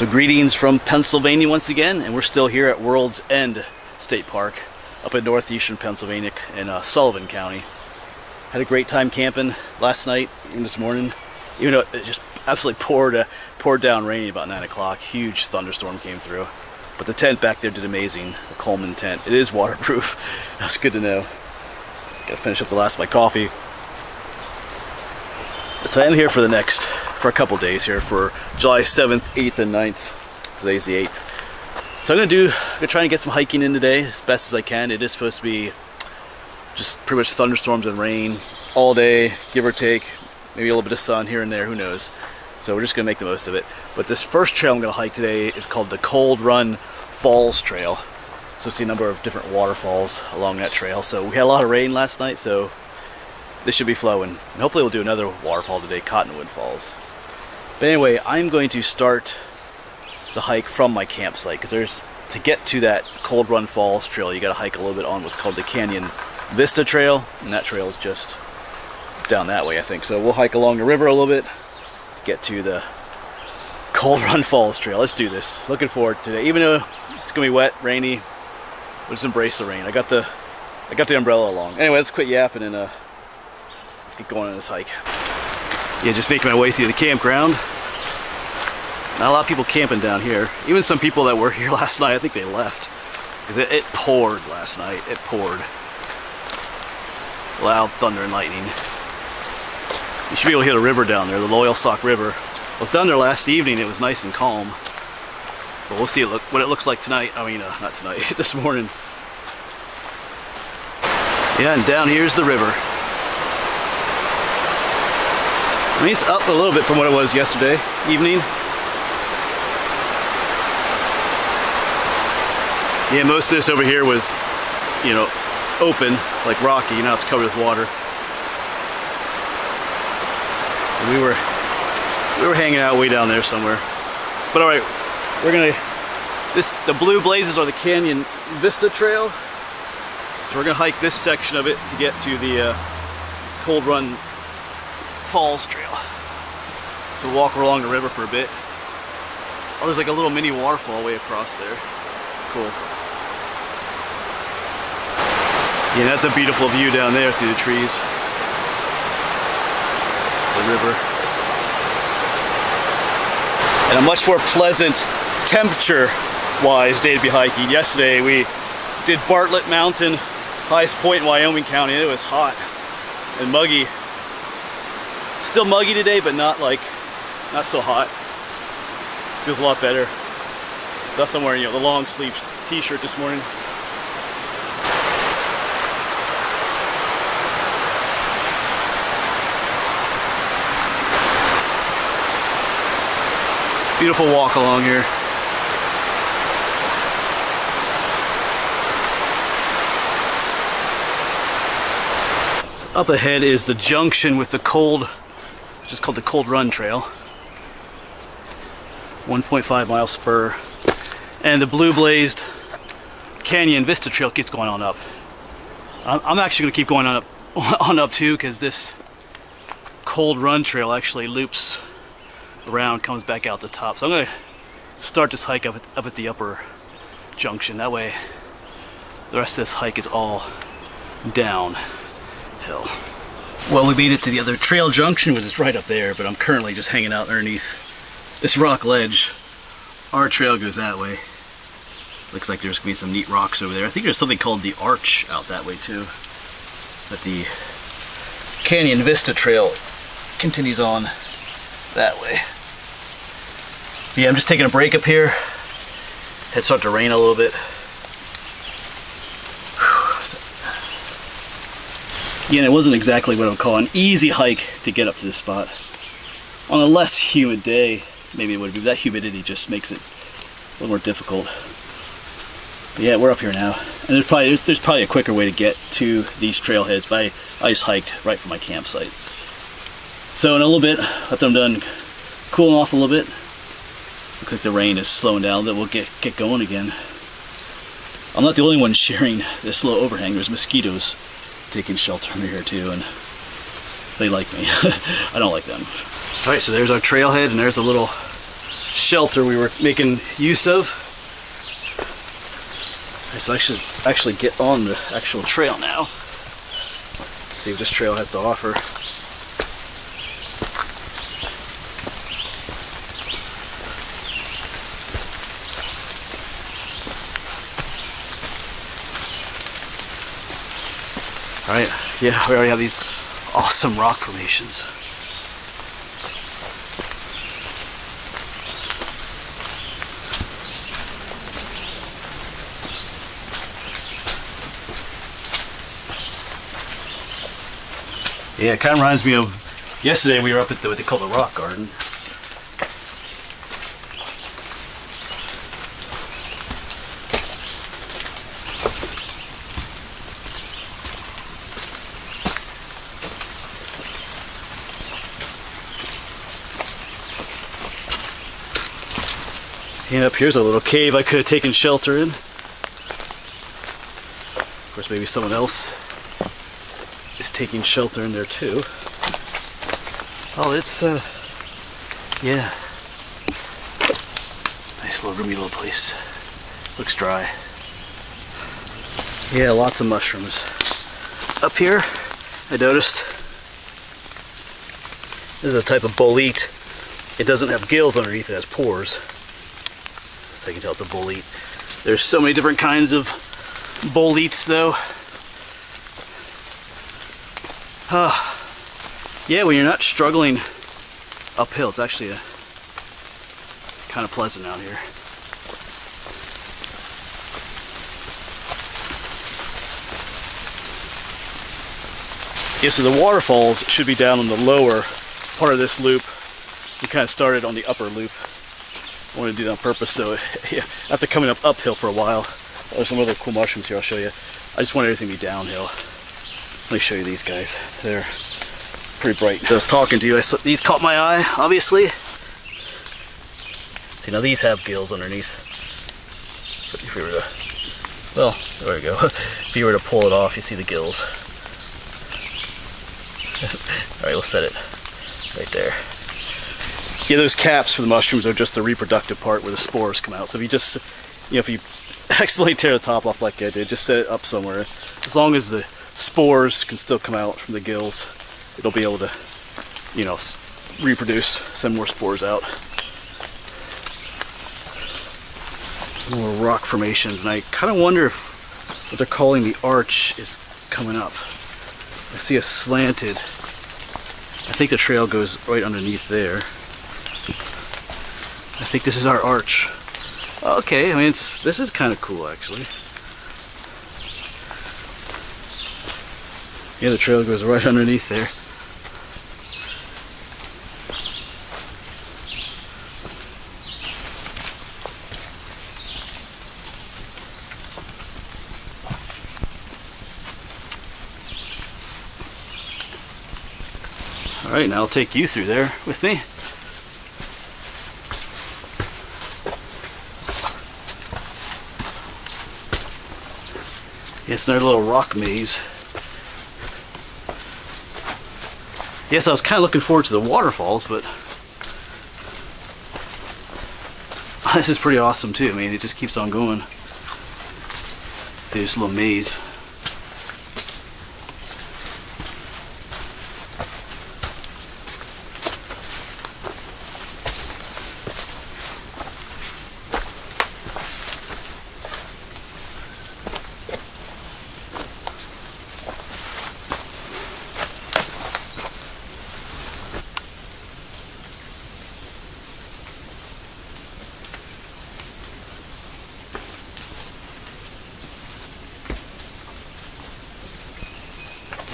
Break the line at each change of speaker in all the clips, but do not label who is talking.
So greetings from Pennsylvania once again, and we're still here at World's End State Park up in northeastern Pennsylvania in Sullivan County. Had a great time camping last night and this morning, even though it just absolutely poured down raining about 9 o'clock. Huge thunderstorm came through, but the tent back there did amazing. The Coleman tent, it is waterproof. That's good to know. Gotta finish up the last of my coffee. So I am here for a couple days here for July 7th, 8th, and 9th. Today's the 8th. So I'm gonna try and get some hiking in today as best as I can. It is supposed to be just pretty much thunderstorms and rain all day, give or take. Maybe a little bit of sun here and there, who knows. So we're just gonna make the most of it. But this first trail I'm gonna hike today is called the Cold Run Falls Trail. So see a number of different waterfalls along that trail. So we had a lot of rain last night, so this should be flowing. And hopefully we'll do another waterfall today, Cottonwood Falls. But anyway, I'm going to start the hike from my campsite, because to get to that Cold Run Falls Trail, you gotta hike a little bit on what's called the Canyon Vista Trail, and that trail is just down that way, I think. So we'll hike along the river a little bit to get to the Cold Run Falls Trail. Let's do this. Looking forward to today. Even though it's gonna be wet, rainy, we'll just embrace the rain. I got the umbrella along. Anyway, let's quit yapping and let's get going on this hike. Yeah, just making my way through the campground. Not a lot of people camping down here. Even some people that were here last night, I think they left. Because it poured last night. It poured. Loud thunder and lightning. You should be able to hit a river down there, the Loyalsock River. I was down there last evening, it was nice and calm. But we'll see what it looks like tonight. I mean, not tonight, this morning. Yeah, and down here's the river. I mean, it's up a little bit from what it was yesterday evening. Yeah, most of this over here was, you know, open, like rocky. Now it's covered with water. And we were hanging out way down there somewhere. But all right, the blue blazes are the Canyon Vista Trail. So we're gonna hike this section of it to get to the Cold Run Falls Trail. So we'll walk along the river for a bit. Oh, there's like a little mini waterfall way across there. Cool. Yeah, that's a beautiful view down there through the trees. The river. And a much more pleasant temperature-wise day to be hiking. Yesterday we did Bartlett Mountain, highest point in Wyoming County, and it was hot and muggy. Still muggy today, but not so hot. Feels a lot better. Thus I'm wearing, the long sleeve t-shirt this morning. Beautiful walk along here. So up ahead is the junction with the which is called the Cold Run Trail. 1.5 mile spur. And the blue blazed Canyon Vista Trail keeps going on up. I'm actually going to keep going on up too, because this Cold Run Trail actually loops around, comes back out the top. So I'm going to start this hike up at the upper junction. That way the rest of this hike is all downhill. Well, we made it to the other trail junction, which is right up there, but I'm currently just hanging out underneath this rock ledge. Our trail goes that way. Looks like there's gonna be some neat rocks over there. I think there's something called the Arch out that way too. But the Canyon Vista Trail continues on that way. But yeah, I'm just taking a break up here. It's starting to rain a little bit. Yeah, and it wasn't exactly what I would call an easy hike to get up to this spot. On a less humid day, maybe it would be. That humidity just makes it a little more difficult. But yeah, we're up here now. And there's probably a quicker way to get to these trailheads, but I just hiked right from my campsite. So in a little bit, after I'm done cooling off a little bit, looks like the rain is slowing down, that we'll get going again. I'm not the only one sharing this low overhang. There's mosquitoes taking shelter under here too, and they like me. I don't like them. Alright, so there's our trailhead, and there's a little shelter we were making use of. So I should actually get on the actual trail now. See what this trail has to offer. Alright, yeah, we already have these awesome rock formations. Yeah, it kind of reminds me of yesterday we were up at what they call the rock garden. And up here's a little cave I could have taken shelter in. Of course, maybe someone else is taking shelter in there too. Oh, it's yeah, nice little roomy little place. Looks dry. Yeah, lots of mushrooms up here. I noticed this is a type of bolete. It doesn't have gills underneath, it has pores, so you can tell it's a bolete. There's so many different kinds of boletes though. Yeah, when you're not struggling uphill, it's actually kind of pleasant out here. Yeah, so the waterfalls should be down on the lower part of this loop. We kind of started on the upper loop. I want to do that on purpose, so yeah, after coming uphill for a while. There's some other cool mushrooms here I'll show you. I just want everything to be downhill. Let me show you these guys. They're pretty bright. I was talking to you, these caught my eye, obviously. See, now these have gills underneath. If you were to, well, there we go. If you were to pull it off, you see the gills. Alright, we'll set it right there. Yeah, those caps for the mushrooms are just the reproductive part where the spores come out. So if you just, you know, if you accidentally tear the top off like I did, just set it up somewhere. As long as the spores can still come out from the gills, it'll be able to, you know, reproduce, send more spores out. More rock formations, and I kind of wonder if what they're calling the arch is coming up. I see a slanted, I think the trail goes right underneath there. I think this is our arch. Okay, I mean, this is kind of cool actually. Yeah, the trail goes right underneath there. Alright, now I'll take you through there with me. It's another little rock maze. Yes, I was kind of looking forward to the waterfalls, but this is pretty awesome too. I mean, it just keeps on going through this little maze.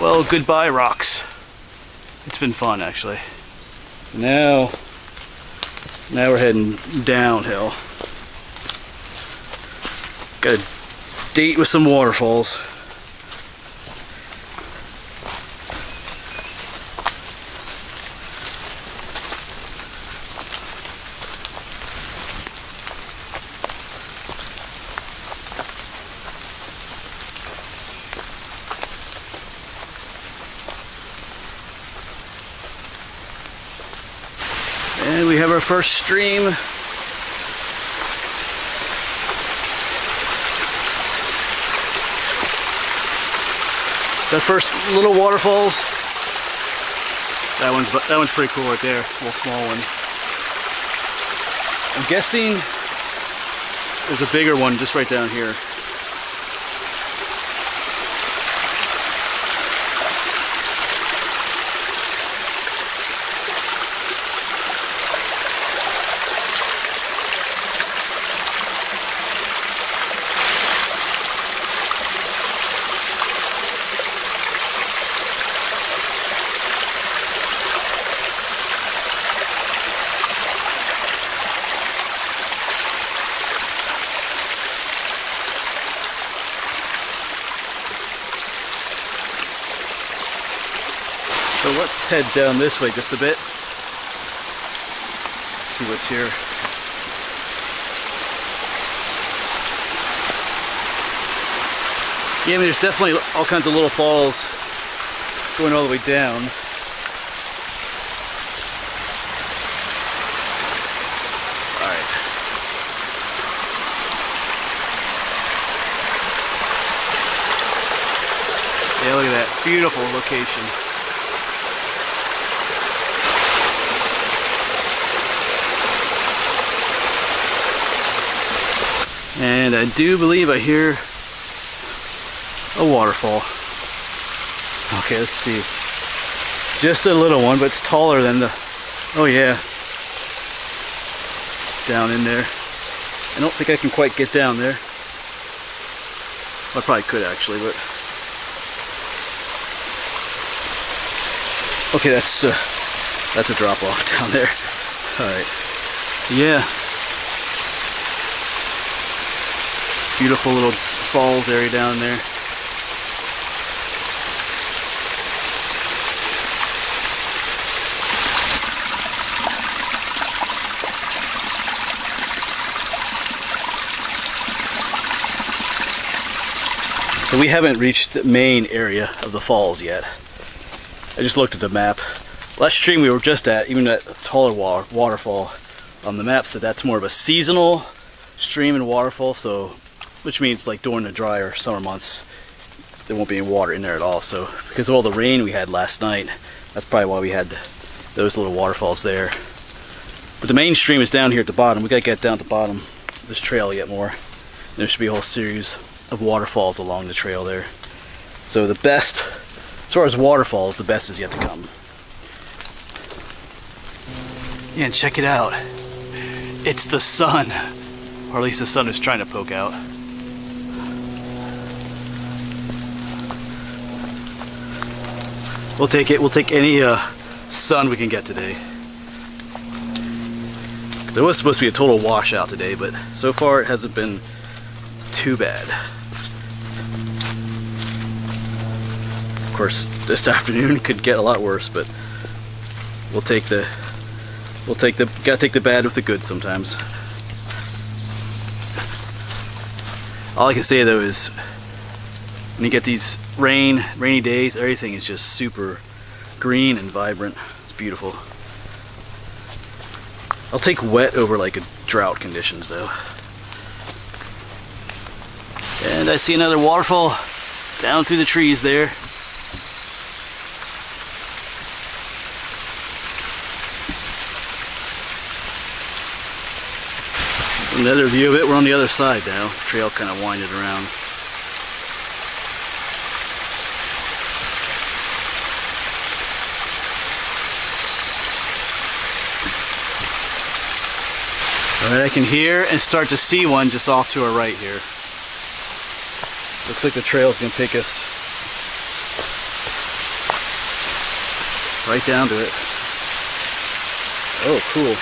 Well, goodbye rocks. It's been fun actually. Now we're heading downhill. Got a date with some waterfalls. And we have our first stream The first little waterfalls. That one's pretty cool right there. A little small one. I'm guessing there's a bigger one just right down here. So let's head down this way just a bit. See what's here. Yeah, I mean, there's definitely all kinds of little falls going all the way down. Alright. Yeah, look at that. Beautiful location. And I do believe I hear a waterfall. Okay, let's see. Just a little one, but it's taller than the... Oh yeah. Down in there. I don't think I can quite get down there. Well, I probably could actually, but... Okay, that's a drop off down there. Alright. Yeah. Beautiful little falls area down there. So we haven't reached the main area of the falls yet. I just looked at the map. Last stream we were just at, even that taller waterfall, on the map said that's more of a seasonal stream and waterfall, so which means like during the drier summer months there won't be any water in there at all. So because of all the rain we had last night, that's probably why we had those little waterfalls there. But the main stream is down here at the bottom. We gotta get down to the bottom of this trail yet more. There should be a whole series of waterfalls along the trail there. So the best, as far as waterfalls, the best is yet to come. Yeah, and check it out. It's the sun. Or at least the sun is trying to poke out. We'll take it. We'll take any sun we can get today. Because it was supposed to be a total washout today, but so far it hasn't been too bad. Of course, this afternoon could get a lot worse, but gotta take the bad with the good sometimes. All I can say though is when you get these rainy days, everything is just super green and vibrant. It's beautiful. I'll take wet over like a drought conditions though. And I see another waterfall down through the trees there. Another view of it. We're on the other side now. The trail kind of winded around. Alright, I can hear and start to see one just off to our right here. Looks like the trail's going to take us right down to it. Oh, cool.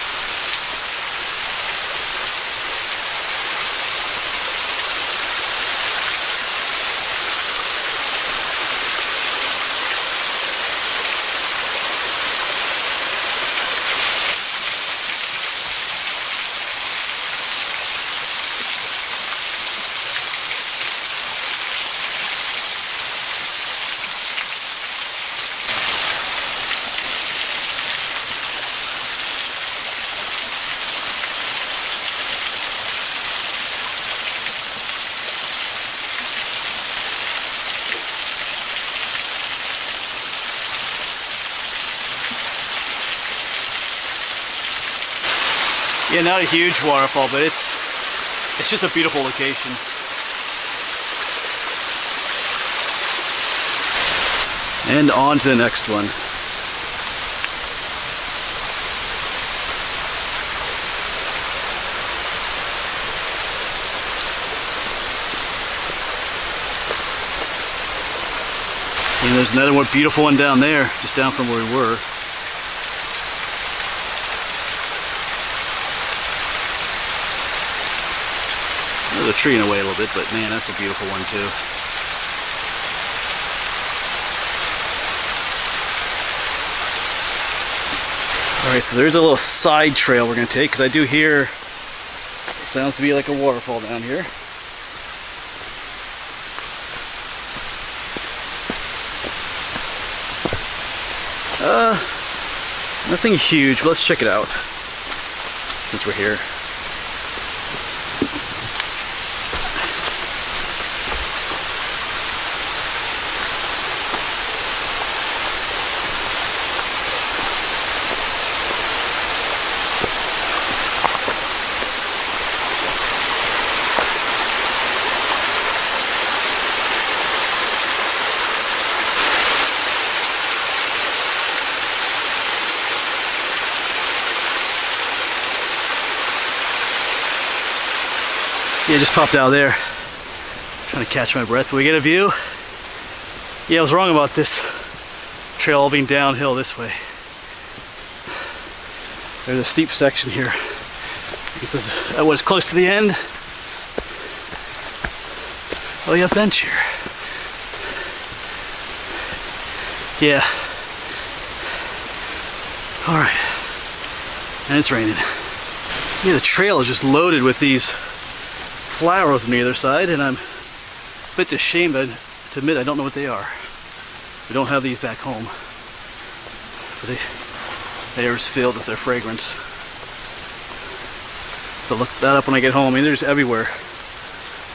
Yeah, not a huge waterfall, but it's just a beautiful location. And on to the next one. And there's another one, beautiful one down there, just down from where we were. There's a tree in the way a little bit, but man, that's a beautiful one too. Alright, so there's a little side trail we're going to take, because I do hear it sounds to be like a waterfall down here. Nothing huge, but let's check it out since we're here. Yeah, just popped out there. Trying to catch my breath. We get a view. Yeah, I was wrong about this trail all being downhill this way. There's a steep section here. This is was close to the end. Oh, you have bench here. Yeah. All right. And it's raining. Yeah, the trail is just loaded with these flowers on the other side, and I'm a bit ashamed to admit I don't know what they are. We don't have these back home, but the air is filled with their fragrance. But look that up when I get home. I mean, they're just everywhere.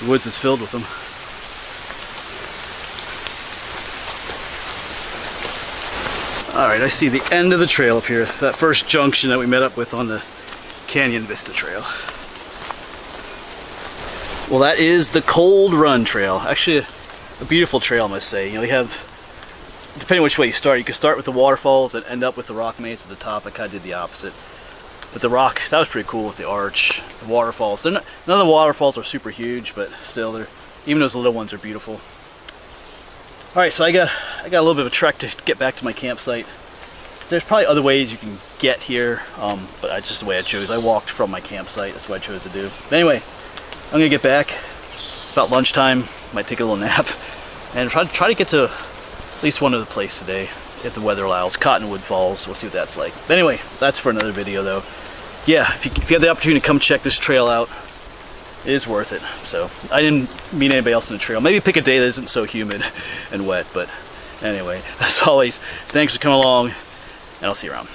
The woods is filled with them. Alright, I see the end of the trail up here. That first junction that we met up with on the Canyon Vista Trail. Well, that is the Cold Run Trail. Actually, a beautiful trail, I must say. You know, you have, depending which way you start, you can start with the waterfalls and end up with the rock maze at the top. I kind of did the opposite. But the rock, that was pretty cool with the arch, the waterfalls. None of the waterfalls are super huge, but still, even those little ones are beautiful. All right, so I got a little bit of a trek to get back to my campsite. There's probably other ways you can get here, but that's just the way I chose. I walked from my campsite. That's what I chose to do. But anyway, I'm gonna get back about lunchtime. Might take a little nap and try to get to at least one other place today if the weather allows. Cottonwood Falls. We'll see what that's like. But anyway, that's for another video though. Yeah, if you have the opportunity to come check this trail out, it is worth it. So I didn't meet anybody else on the trail. Maybe pick a day that isn't so humid and wet. But anyway, as always, thanks for coming along, and I'll see you around.